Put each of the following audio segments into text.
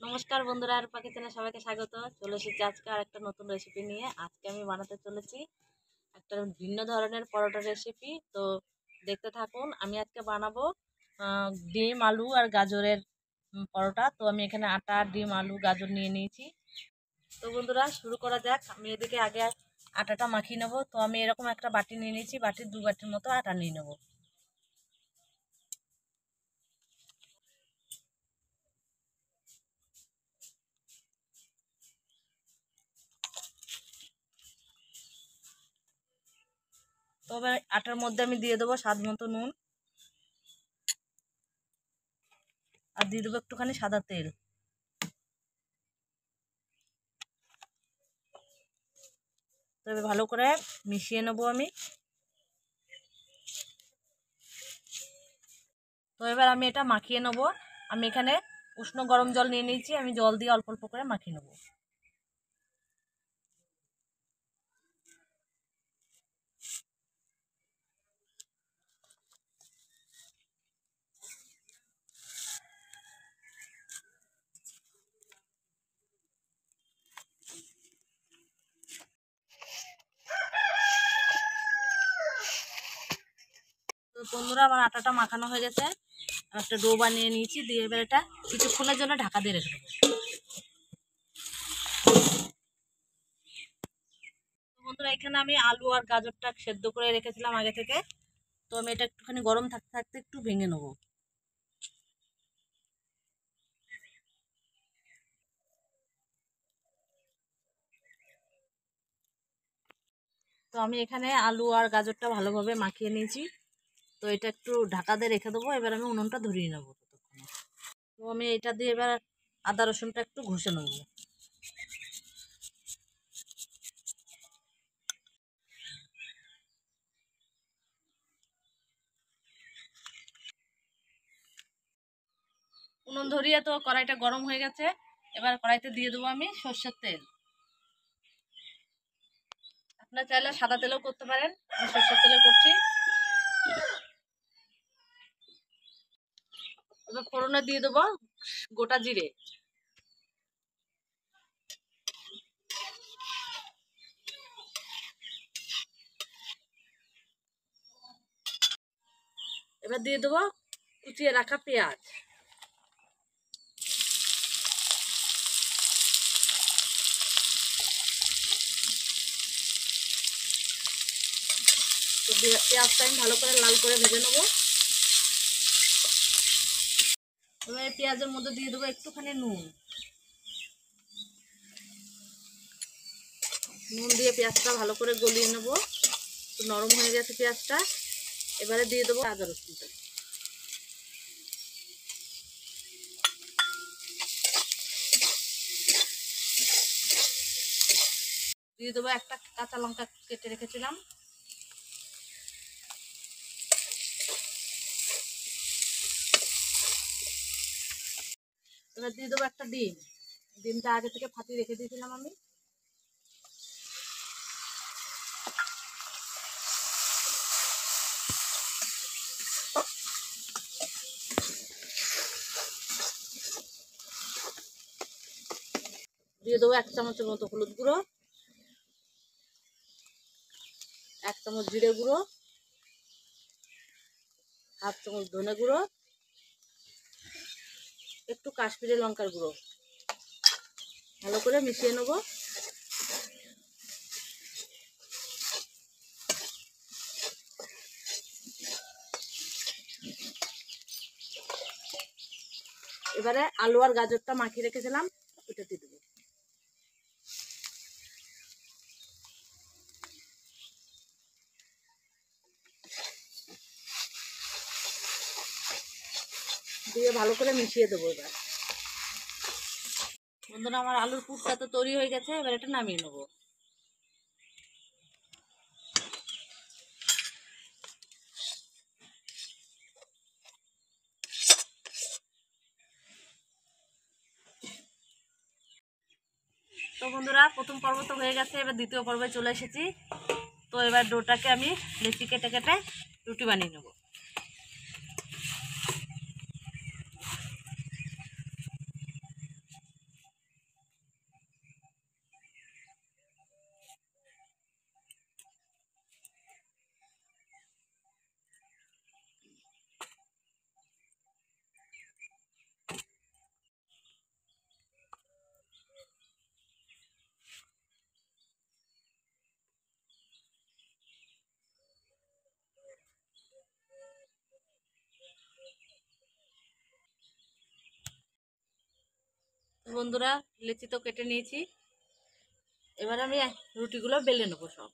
নমস্কার বন্ধুরা, আর পাখি চ্যানেলে সবাইকে স্বাগত। চলে এসেছি আজকে আর একটা নতুন রেসিপি নিয়ে। আজকে আমি বানাতে চলেছি একটা ভিন্ন ধরনের পরোটা রেসিপি। তো দেখতে থাকুন। আমি আজকে বানাবো ডিম, আলু আর গাজরের পরোটা। তো আমি এখানে আটা, ডিম, আলু, গাজর নিয়ে নিয়েছি। তো বন্ধুরা শুরু করা যাক। আমি এদিকে আগে আটাটা মাখিয়ে নেবো। তো আমি এরকম একটা বাটি নিয়ে নিয়েছি, বাটির 2 বাটির মতো আটা নিয়ে নেবো। তবে আটার মধ্যে আমি দিয়ে দেবো স্বাদ মতো নুন, আর দিয়ে দেবো একটুখানি সাদা তেল। তবে ভালো করে মিশিয়ে নেবো আমি। তো এবার আমি এটা মাখিয়ে নেবো। আমি এখানে উষ্ণ গরম জল নিয়ে নিয়েছি, আমি জল দিয়ে অল্প অল্প করে মাখিয়ে নেবো। তো বন্ধুরা, আমার আটাটা মাখানো হয়ে গেছে। আমি একটা ডো বানিয়ে নিয়েছি, দিয়ে এবার এটা কিছুক্ষণের জন্য ঢাকা দিয়ে রেখে দেবো। তো বন্ধুরা, এখানে আমি আলু আর গাজরটা সেদ্ধ করে রেখেছিলাম আগে থেকে। তো আমি এটা একটুখানি গরম থাকতে থাকতে একটু ভেঙে নেবো। তো আমি এখানে আলু আর গাজরটা ভালোভাবে মাখিয়ে নিয়েছি। তো এটা একটু ঢাকা দিয়ে রেখে দেবো। এবার আমি উনুনটা ধরিয়ে নেবো ততক্ষণে। তো আমি এটা দিয়ে এবার আদা রসুনটা একটু ঘষে নেবো। উনুন ধরিয়ে তো কড়াইটা গরম হয়ে গেছে। এবার কড়াইতে দিয়ে দেবো আমি সর্ষের তেল। আপনারা চাইলে সাদা তেলেও করতে পারেন, আমি সর্ষের তেলে করছি। এবার ফোড়নে দিয়ে দেবো গোটা জিরে। এবার দিয়ে দেবো কুচিয়ে রাখা পেঁয়াজ। তো পেঁয়াজটা আমি ভালো করে লাল করে ভেজে নেবো। এবার পেঁয়াজের মধ্যে দিয়ে দেবো একটুখানি নুন। নুন দিয়ে পেঁয়াজটা ভালো করে গলিয়ে নেবো। তো নরম হয়ে গেছে পেঁয়াজটা। এবারে দিয়ে দেবো আদা রসুনটা। দিয়ে দেবো একটা কাঁচা লঙ্কা কেটে রেখেছিলাম। এবার দিয়ে দেবো একটা ডিম। ডিমটা আগে থেকে ফাটিয়ে রেখে দিয়েছিলাম আমি। দিয়ে দেবো 1 চামচের মতো হলুদ গুঁড়ো, 1 চামচ জিরে গুঁড়ো, 1/2 চামচ ধনে গুঁড়ো, একটু কাশ্মীরি লঙ্কার গুঁড়ো। ভালো করে মিশিয়ে নেব। এবারে আলু আর গাজরটা মাখিয়ে রেখেছিলাম, ওটা দিয়ে দেবো। দিয়ে ভালো করে মিশিয়ে দেবো। এবার বন্ধুরা, আমার আলুর পুরটা তো তৈরি হয়ে গেছে। এবার এটা নামিয়ে নেবো। তো বন্ধুরা, প্রথম পর্ব তো হয়ে গেছে, এবার দ্বিতীয় পর্বে চলে এসেছি। তো এবার ডোটাকে আমি লেচি কেটে কেটে রুটি বানিয়ে নেব। বন্ধুরা লিচি তো কেটে নিয়েছি, এবার আমি রুটিগুলো বেলে নেবো সব।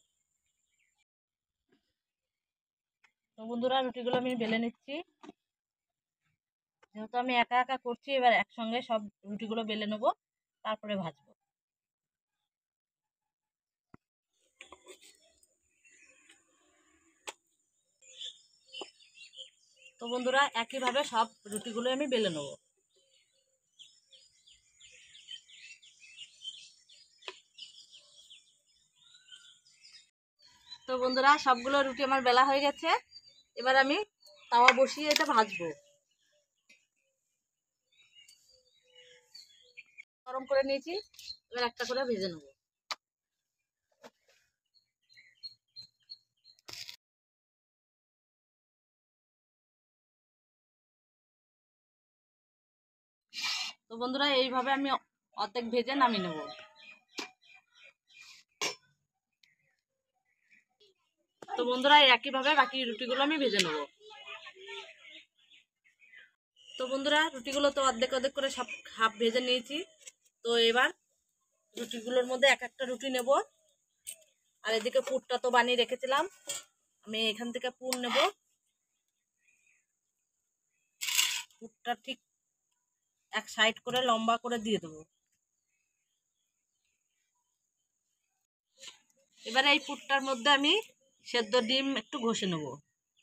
তো বন্ধুরা রুটিগুলো আমি বেলে নিচ্ছি, যেহেতু আমি একা একা করছি এবার একসঙ্গে সব রুটিগুলো বেলে নেবো, তারপরে ভাজবো। তো বন্ধুরা একইভাবে সব রুটিগুলো আমি বেলে নেবো। তো বন্ধুরা সবগুলো রুটি আমার বেলা হয়ে গেছে, এবার আমি তাওয়া বসিয়ে এটা ভাজবো। গরম করে নিয়েছি, এবার একটা করে ভেজে নেবো। তো বন্ধুরা এইভাবে আমি অর্ধেক ভেজে নামিয়ে নেব। তো বন্ধুরা একইভাবে বাকি রুটিগুলো আমি ভেজে নেব। তো বন্ধুরা রুটিগুলো তো অর্ধেক অর্ধেক করে সব হাফ ভেজে নিয়েছি। তো এবার রুটিগুলোর মধ্যে এক একটা রুটি নেব, আর এদিকে পুরটা তো বানিয়ে রেখেছিলাম, আমি এখান থেকে পুর নেব। পুরটা ঠিক এক সাইড করে লম্বা করে দিয়ে দেবো। এবারে এই পুরটার মধ্যে আমি সেদ্ধ ডিম একটু ঘষে নেব।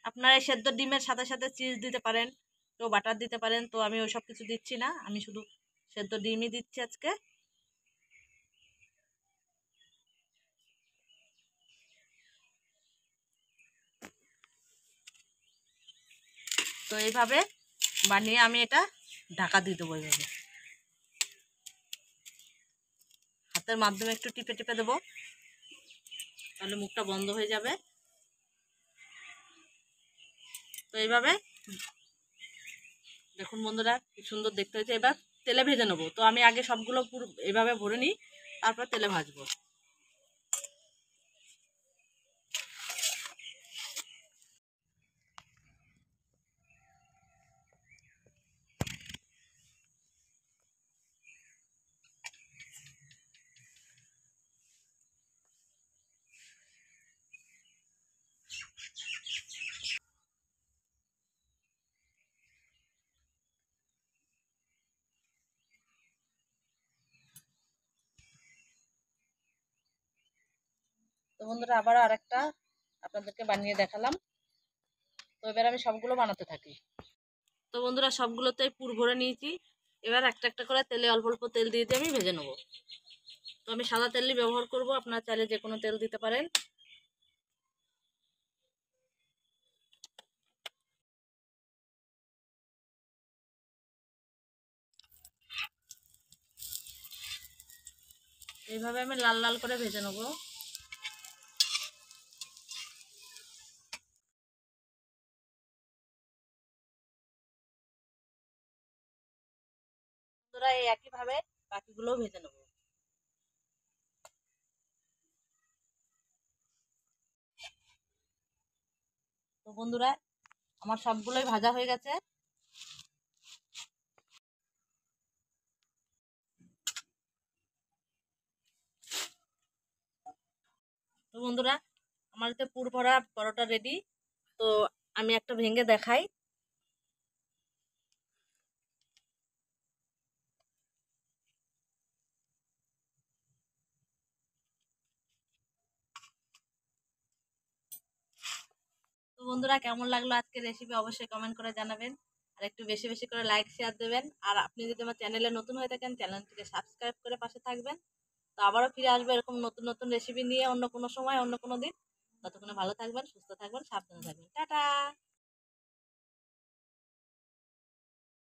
আপনারা এই সেদ্ধ ডিমের সাথে সাথে চিজ দিতে পারেন, তো বাটার দিতে পারেন, তো আমি ওইসব কিছু দিচ্ছি না, আমি শুধু সেদ্ধ ডিমই দিচ্ছি আজকে। তো এইভাবে বানিয়ে আমি এটা ঢাকা দিয়ে দেবো। এইভাবে হাতের মাধ্যমে একটু টিপে টিপে দেবো, তাহলে মুখটা বন্ধ হয়ে যাবে। তো এইভাবে দেখুন বন্ধুরা কি সুন্দর দেখতে হয়েছে। এবার তেলে ভেজে নেবো। তো আমি আগে সবগুলো পুরো এইভাবে ভরে নিই, তারপর তেলে ভাজবো। তো বন্ধুরা আবারও আরেকটা আপনাদেরকে বানিয়ে দেখালাম। তো এবার আমি সবগুলো বানাতে থাকি। তো বন্ধুরা সবগুলোতেই পুর ভরে নিয়েছি, এবার একটা একটা করে তেলে অল্প অল্প তেল দিয়ে দিয়ে আমি ভেজে নেবো। তো আমি সাদা তেলই ব্যবহার করব, আপনারা চাইলে যে কোনো তেল দিতে পারেন। এইভাবে আমি লাল লাল করে ভেজে নেবো। বন্ধুরা এই একইভাবে বাকিগুলোও ভেজে নেবো। তো বন্ধুরা আমার সবগুলোই ভাজা হয়ে গেছে। তো বন্ধুরা আমার তো পুর ভরা পরোটা রেডি। তো আমি একটা ভেঙে দেখাই। তো বন্ধুরা কেমন লাগলো আজকের রেসিপি অবশ্যই কমেন্ট করে জানাবেন, আর একটু বেশি বেশি করে লাইক শেয়ার দেবেন। আর আপনি যদি আমার চ্যানেলে নতুন হয়ে থাকেন চ্যানেলটিকে সাবস্ক্রাইব করে পাশে থাকবেন। তো আবারও ফিরে আসবো এরকম নতুন নতুন রেসিপি নিয়ে অন্য কোনো সময় অন্য কোনো দিন। ততক্ষণে ভালো থাকবেন, সুস্থ থাকবেন, সাবধানে থাকবেন। টাটা।